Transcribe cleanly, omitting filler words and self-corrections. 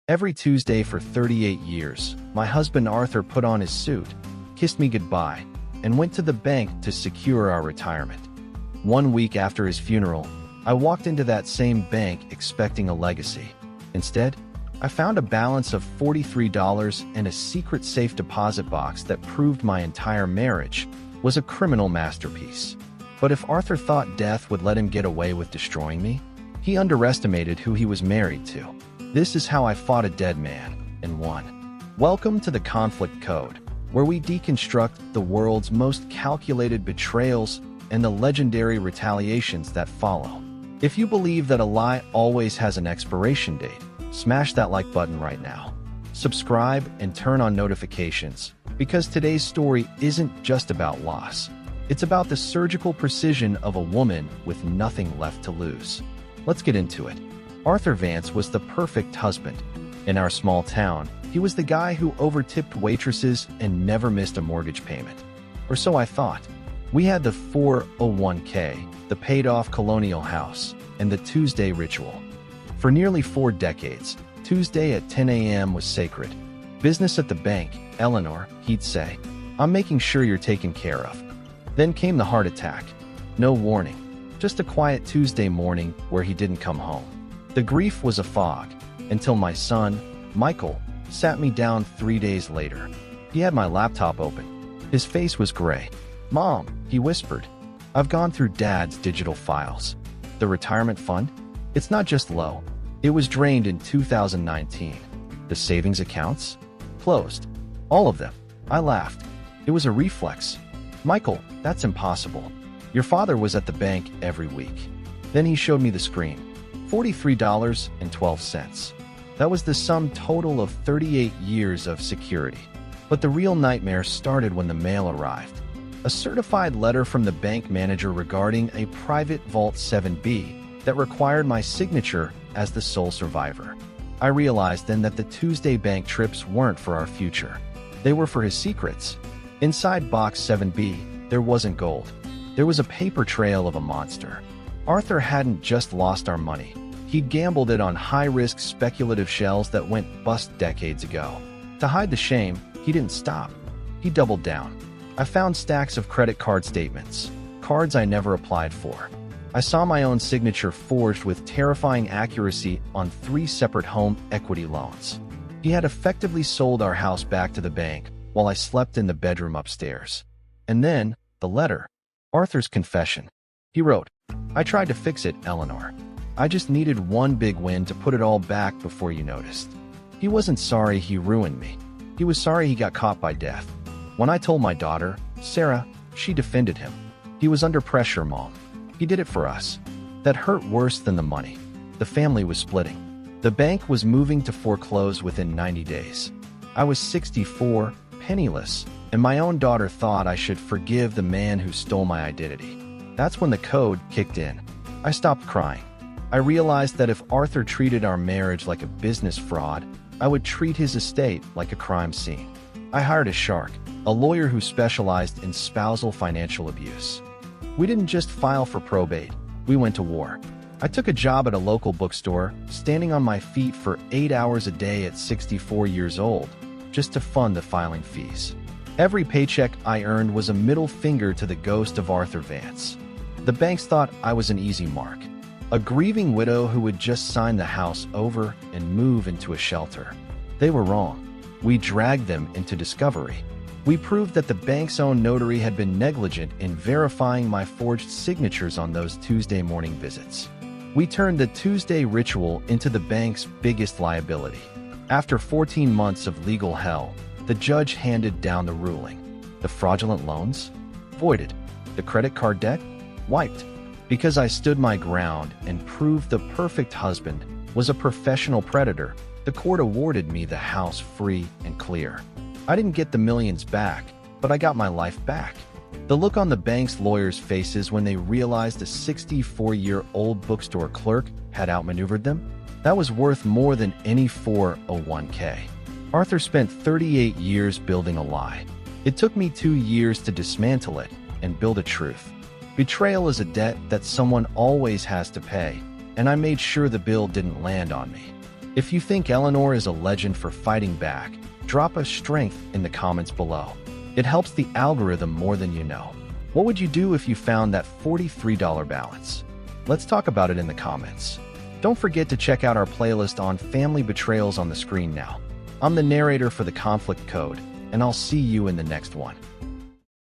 Every Tuesday for 38 years, my husband Arthur put on his suit, kissed me goodbye, and went to the bank to secure our retirement. 1 week after his funeral, I walked into that same bank expecting a legacy. Instead, I found a balance of $43 and a secret safe deposit box that proved my entire marriage was a criminal masterpiece. But if Arthur thought death would let him get away with destroying me, he underestimated who he was married to. This is how I fought a dead man and won. Welcome to the Conflict Code, where we deconstruct the world's most calculated betrayals and the legendary retaliations that follow. If you believe that a lie always has an expiration date, smash that like button right now. Subscribe and turn on notifications, because today's story isn't just about loss. It's about the surgical precision of a woman with nothing left to lose. Let's get into it. Arthur Vance was the perfect husband. In our small town, he was the guy who overtipped waitresses and never missed a mortgage payment. Or so I thought. We had the 401k, the paid-off colonial house, and the Tuesday ritual. For nearly 4 decades, Tuesday at 10 a.m. was sacred. Business at the bank, Eleanor, he'd say. I'm making sure you're taken care of. Then came the heart attack. No warning. Just a quiet Tuesday morning where he didn't come home. The grief was a fog, until my son, Michael, sat me down 3 days later. He had my laptop open. His face was gray. "Mom," he whispered, "I've gone through Dad's digital files. The retirement fund? It's not just low. It was drained in 2019. The savings accounts? Closed. All of them." I laughed. It was a reflex. "Michael, that's impossible. Your father was at the bank every week." Then he showed me the screen. $43.12. That was the sum total of 38 years of security. But the real nightmare started when the mail arrived. A certified letter from the bank manager regarding a private Vault 7B that required my signature as the sole survivor. I realized then that the Tuesday bank trips weren't for our future. They were for his secrets. Inside box 7B, there wasn't gold. There was a paper trail of a monster. Arthur hadn't just lost our money. He'd gambled it on high-risk speculative shells that went bust decades ago. To hide the shame, he didn't stop. He doubled down. I found stacks of credit card statements, cards I never applied for. I saw my own signature forged with terrifying accuracy on 3 separate home equity loans. He had effectively sold our house back to the bank while I slept in the bedroom upstairs. And then, the letter. Arthur's confession. He wrote, "I tried to fix it, Eleanor. I just needed one big win to put it all back before you noticed." He wasn't sorry he ruined me. He was sorry he got caught by death. When I told my daughter, Sarah, she defended him. "He was under pressure, Mom. He did it for us." That hurt worse than the money. The family was splitting. The bank was moving to foreclose within 90 days. I was 64, penniless, and my own daughter thought I should forgive the man who stole my identity. That's when the code kicked in. I stopped crying. I realized that if Arthur treated our marriage like a business fraud, I would treat his estate like a crime scene. I hired a shark, a lawyer who specialized in spousal financial abuse. We didn't just file for probate, we went to war. I took a job at a local bookstore, standing on my feet for 8 hours a day at 64 years old, just to fund the filing fees. Every paycheck I earned was a middle finger to the ghost of Arthur Vance. The banks thought I was an easy mark, a grieving widow who would just sign the house over and move into a shelter. They were wrong. We dragged them into discovery. We proved that the bank's own notary had been negligent in verifying my forged signatures on those Tuesday morning visits. We turned the Tuesday ritual into the bank's biggest liability. After 14 months of legal hell, the judge handed down the ruling. The fraudulent loans? Voided. The credit card debt? Wiped. Because I stood my ground and proved the perfect husband was a professional predator, the court awarded me the house free and clear. I didn't get the millions back, but I got my life back. The look on the bank's lawyers' faces when they realized a 64-year-old bookstore clerk had outmaneuvered them? That was worth more than any 401k. Arthur spent 38 years building a lie. It took me 2 years to dismantle it and build a truth. Betrayal is a debt that someone always has to pay, and I made sure the bill didn't land on me. If you think Eleanor is a legend for fighting back, drop a strength in the comments below. It helps the algorithm more than you know. What would you do if you found that $43 balance? Let's talk about it in the comments. Don't forget to check out our playlist on family betrayals on the screen now. I'm the narrator for the conflict code, and I'll see you in the next one.